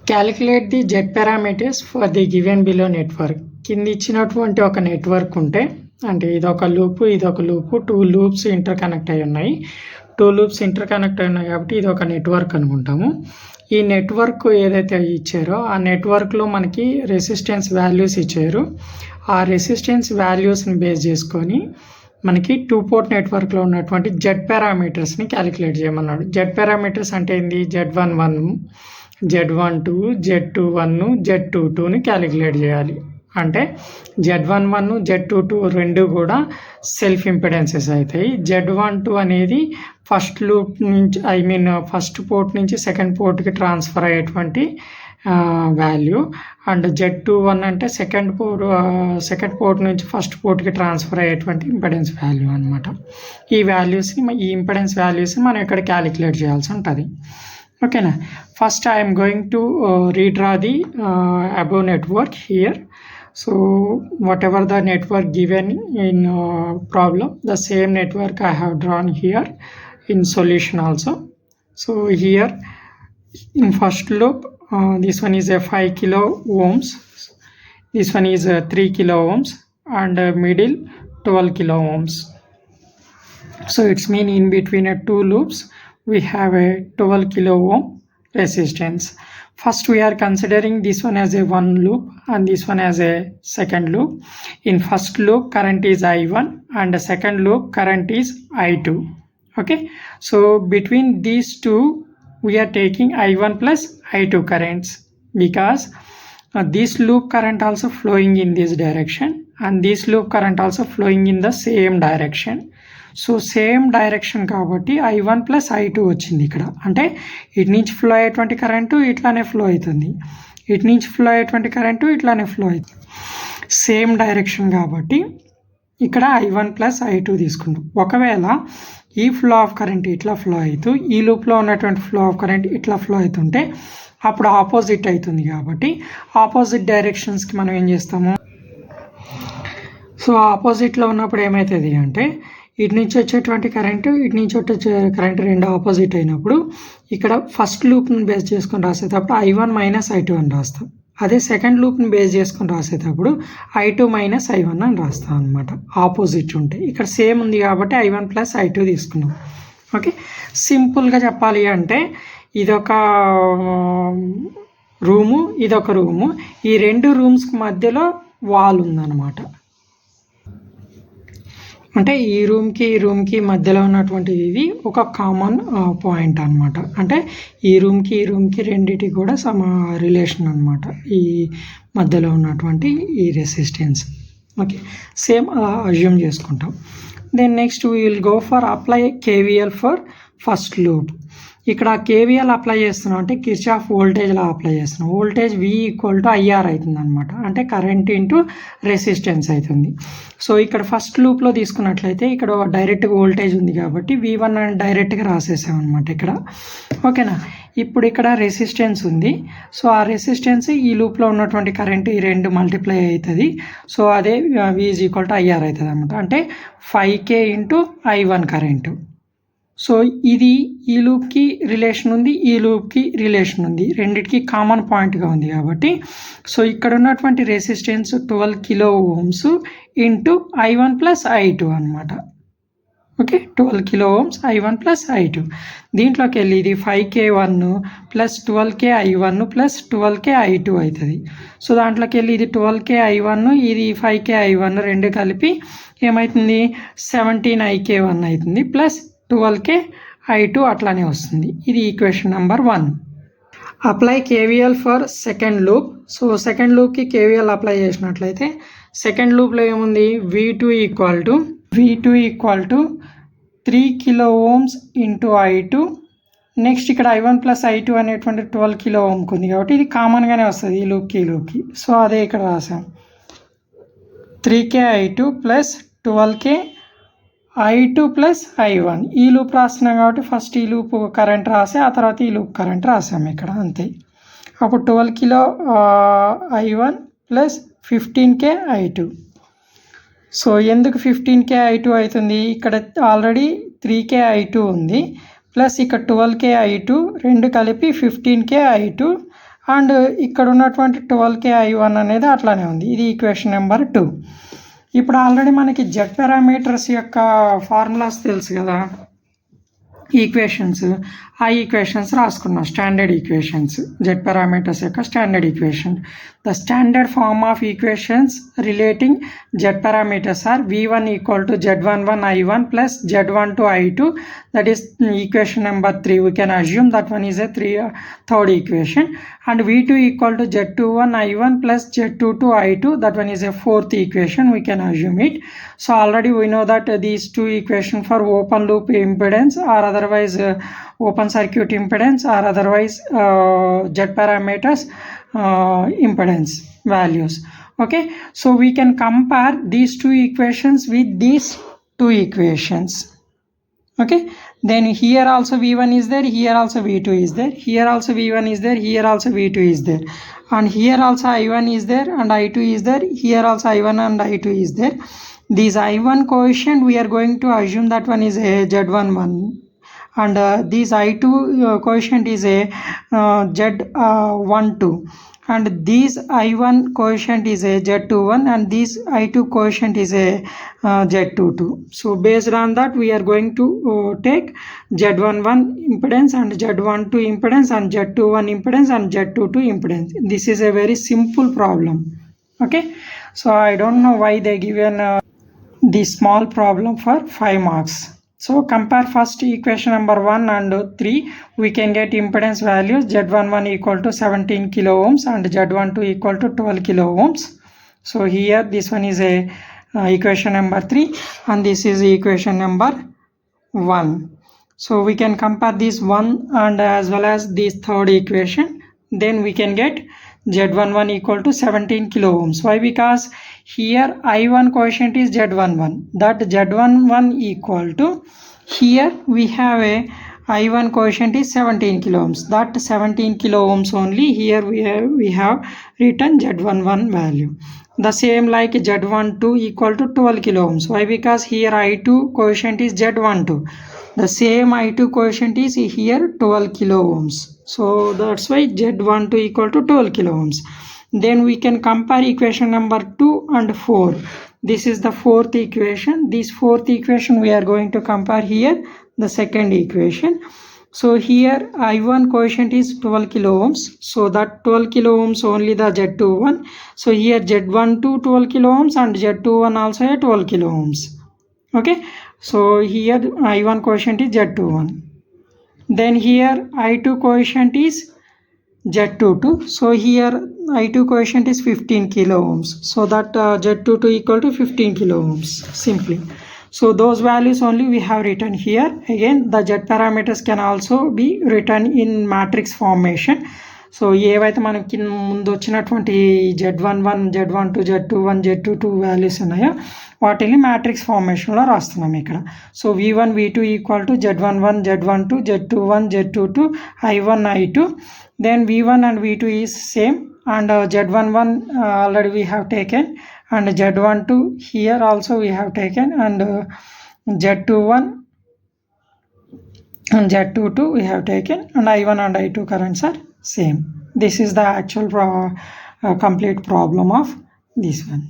Calculate the Z parameters for the given below network. కింద ఇచ్చినటువంటి ఒక నెట్వర్క్ ఉంటే, అంటే ఇదొక లూపు 2 లూప్స్ ఇంటర్ కనెక్ట్ అయి ఉన్నాయి. 2 లూప్స్ ఇంటర్ కనెక్ట్ అయి ఉన్నాయి కాబట్టి ఇది ఒక నెట్వర్క్ అనుకుంటాము. ఈ నెట్వర్క్ ఏదైతే ఇచ్చారో ఆ నెట్వర్క్లో మనకి రెసిస్టెన్స్ వాల్యూస్ ఇచ్చారు. ఆ రెసిస్టెన్స్ వాల్యూస్ని బేస్ చేసుకొని మనకి 2 పోర్ట్ నెట్వర్క్లో ఉన్నటువంటి జెడ్ పారామీటర్స్ని క్యాలిక్యులేట్ చేయమన్నాడు. జెడ్ పారామీటర్స్ అంటే ఏంది? Z11, Z12, Z21, Z22ని క్యాలిక్యులేట్ చేయాలి. అంటే Z11, Z22 రెండు కూడా సెల్ఫ్ ఇంపెడెన్సెస్ అవుతాయి. Z12 అనేది ఫస్ట్ లూప్ నుంచి ఫస్ట్ పోర్ట్ నుంచి సెకండ్ పోర్ట్కి ట్రాన్స్ఫర్ అయ్యేటువంటి వాల్యూ. అండ్ Z21 అంటే సెకండ్ పోర్ట్ నుంచి ఫస్ట్ పోర్ట్కి ట్రాన్స్ఫర్ అయ్యేటువంటి ఇంపెడెన్స్ వాల్యూ అనమాట. ఈ ఇంపెడెన్స్ వాల్యూస్ని మనం ఇక్కడ క్యాలిక్యులేట్ చేయాల్సి ఉంటుంది. ఓకేనా. First I'm going to redraw the above network here. So whatever the network given in problem, the same network I have drawn here in solution also. So here in first loop, this one is a 5 kilo ohms, this one is 3 kilo ohms, and middle 12 kilo ohms. So it's mean in between 2 loops we have a 12 kilo ohm resistance. First we are considering this one as a one loop and this one as a second loop. In first loop current is I1 and the second loop current is I2. Okay, so between these two we are taking I1 plus I2 currents, because this loop current also flowing in this direction and this loop current also flowing in the same direction. So same direction కాబట్టి I1 plus I2 వచ్చింది ఇక్కడ. అంటే ఇటు నుంచి flow అయ్యేటువంటి current ఇట్లానే flow అవుతుంది, ఇటు నుంచి ఫ్లో అయ్యేటువంటి కరెంటు ఇట్లానే ఫ్లో అవుతుంది. సేమ్ డైరెక్షన్ కాబట్టి ఇక్కడ I1 ప్లస్ I2 తీసుకున్నాం. ఒకవేళ ఈ ఫ్లో ఆఫ్ కరెంట్ ఇట్లా ఫ్లో అవుతూ ఈ లూప్లో ఉన్నటువంటి ఫ్లో ఆఫ్ కరెంట్ ఇట్లా ఫ్లో అవుతుంటే అప్పుడు ఆపోజిట్ అవుతుంది. కాబట్టి ఆపోజిట్ డైరెక్షన్స్కి మనం ఏం చేస్తాము? సో ఆపోజిట్లో ఉన్నప్పుడు ఏమవుతుంది అంటే ఇటు నుంచి వచ్చేటువంటి కరెంటు ఇటు నుంచి వచ్చే కరెంటు రెండు ఆపోజిట్ అయినప్పుడు ఇక్కడ ఫస్ట్ లూప్ని బేస్ చేసుకొని రాసేటప్పుడు I1 మైనస్ I2 అని రాస్తాం. అదే సెకండ్ లూప్ని బేస్ చేసుకొని రాసేటప్పుడు I2 మైనస్ I1 అని రాస్తాం అనమాట. ఆపోజిట్ ఉంటే ఇక్కడ సేమ్ ఉంది కాబట్టి I1 ప్లస్ I2 తీసుకున్నాం. ఓకే, సింపుల్గా చెప్పాలి అంటే ఇదొక రూము, ఇదొక రూము, ఈ రెండు రూమ్స్కి మధ్యలో వాల్ ఉందన్నమాట. అంటే ఈ రూమ్కి మధ్యలో ఉన్నటువంటి ఇది ఒక కామన్ పాయింట్ అనమాట. అంటే ఈ రూమ్కి రెండింటికి కూడా సమ రిలేషన్ అనమాట, ఈ మధ్యలో ఉన్నటువంటి ఈ రెసిస్టెన్స్. ఓకే, సేమ్ అలా అజ్యూమ్ చేసుకుంటాం. Then next we will go for apply KVL for first loop. ఇక్కడ KVL అప్లై చేస్తున్నాం అంటే కిర్చాఫ్ వోల్టేజ్లా అప్లై చేస్తున్నాం. వోల్టేజ్ V = IR అవుతుంది అనమాట. అంటే కరెంట్ ఇంటూ రెసిస్టెన్స్ అవుతుంది. సో ఇక్కడ ఫస్ట్ లూప్లో తీసుకున్నట్లయితే ఇక్కడ డైరెక్ట్గా వోల్టేజ్ ఉంది కాబట్టి V1 అని డైరెక్ట్గా రాసేసాం అనమాట ఇక్కడ. ఓకేనా. ఇప్పుడు ఇక్కడ రెసిస్టెన్స్ ఉంది. సో ఆ రెసిస్టెన్స్ ఈ లూప్లో ఉన్నటువంటి కరెంట్ ఈ రెండు మల్టిప్లై అవుతుంది. సో అదే V = IR అవుతుంది అనమాట. అంటే 5K into I1 current. So ఇది ఈ లూప్కి రిలేషన్ ఉంది, ఈ లూప్కి రిలేషన్ ఉంది, రెండిటికి కామన్ పాయింట్గా ఉంది కాబట్టి సో ఇక్కడ ఉన్నటువంటి resistance 12 kilo Ohm's into I1 plus I2 అనమాట. Okay, 12 kilo Ohm's I1 plus I2. దీంట్లోకి వెళ్ళి ఇది 5K1 plus 12KI1 plus 12KI2 అవుతుంది. సో దాంట్లోకి వెళ్ళి ఇది 12KI1 ఇది 5KI1 రెండు కలిపి ఏమవుతుంది? 17IK1 అవుతుంది ప్లస్ 12KI2 అట్లానే వస్తుంది. ఇది equation number 1. Apply KVL for second loop. So second లూప్కి KVL అప్లై చేసినట్లయితే సెకండ్ లూప్లో ఏముంది? V2 = 3 kilo Ohm's into I2. Next ఇక్కడ I1 ప్లస్ I2 అనేటువంటి 12 కిలో ఓమ్కి ఉంది కాబట్టి ఇది కామన్గానే వస్తుంది ఈ లూప్కి. సో అదే ఇక్కడ రాసాం 3KI2 plus 12KI2 plus I1. ఈ లూప్ రాస్తున్నాం కాబట్టి ఫస్ట్ ఈ లూప్ కరెంట్ రాసి ఆ తర్వాత ఈ లూప్ కరెంట్ రాసాము ఇక్కడ, అంతే. అప్పుడు 12 kilo I1 plus 15KI2. So ఎందుకు 15KI2 అవుతుంది? ఇక్కడ ఆల్రెడీ 3KI2 ఉంది ప్లస్ ఇక్కడ 12KI2 రెండు కలిపి 15KI2 అండ్ ఇక్కడ ఉన్నటువంటి 12k I1 అనేది అట్లానే ఉంది. ఇది ఈక్వేషన్ నెంబర్ 2. ఇప్పుడు ఆల్రెడీ మనకి జెడ్ పారామీటర్స్ యొక్క ఫార్ములాస్ తెలుసు కదా, ఈక్వేషన్స్. ఆ ఈక్వేషన్స్ రాసుకున్నాం, స్టాండర్డ్ ఈక్వేషన్స్, జెడ్ పారామీటర్స్ యొక్క standard equation. The standard form of equations relating Z parameters are v1 equal to z11 I1 plus z12 I2. That is equation number 3. We can assume that one is a third equation. And v2 equal to z21 I1 plus z22 I2. That one is a fourth equation. We can assume it. So already we know that these two equations for open loop impedance or otherwise open circuit impedance or otherwise Z parameters impedance values. Okay, so we can compare these two equations with these two equations. Okay, then here also v1 is there, here also v2 is there, here also v1 is there, here also v2 is there, and here also I1 is there and I2 is there, here also I1 and I2 is there. This I1 coefficient we are going to assume that one is a z11, and this I2 coefficient is a z12, and this I1 coefficient is a z21, and this I2 coefficient is a z22. So based on that we are going to take z11 impedance and z12 impedance and z21 impedance and z22 impedance. This is a very simple problem. Okay, so I don't know why they given this small problem for 5 marks. So compare first equation number 1 and 3. We can get impedance values. Z11 equal to 17 kilo ohms and Z12 equal to 12 kilo ohms. So here this one is a equation number 3 and this is equation number 1. So we can compare this one and as well as this third equation. Then we can get Z11 equal to 17 kilo ohms. Why? Because here I1 coefficient is Z11. That Z11 equal to, here we have a I1 coefficient is 17 kilo ohms. That 17 kilo ohms only. Here we have written Z11 value. The same like Z12 equal to 12 kilo ohms. Why? Because here I2 coefficient is Z12. The same I2 coefficient is here 12 kilo ohms. So that's why Z12 equal to 12 kilo ohms. Then we can compare equation number 2 and 4. This is the fourth equation. This fourth equation we are going to compare here the second equation. So here I1 coefficient is 12 kilo ohms. So that 12 kilo ohms only the Z21. So here Z12 12 kilo ohms and Z21 also a 12 kilo ohms. Okay, so here I1 coefficient is Z21. Then here I2 coefficient is Z22. So here I2 coefficient is 15 kilo ohms. So that Z22 equal to 15 kilo ohms simply. So those values only we have written here. Again the Z parameters can also be written in matrix formation. So ఏవైతే మనకి ముందు వచ్చినటువంటి Z11 Z12 Z21 Z22 values ఉన్నాయో వాటిని matrix ఫార్మేషన్లో రాస్తున్నాం ఇక్కడ. So v1 v2 equal to Z11 Z12 Z21 Z22 I1 I2. Then v1 and v2 is same, and Z11 already we have taken, and Z12 here also we have taken, and Z21 and Z22 we have taken, and I1 and I2 currents are same. This is the actual complete problem of this one.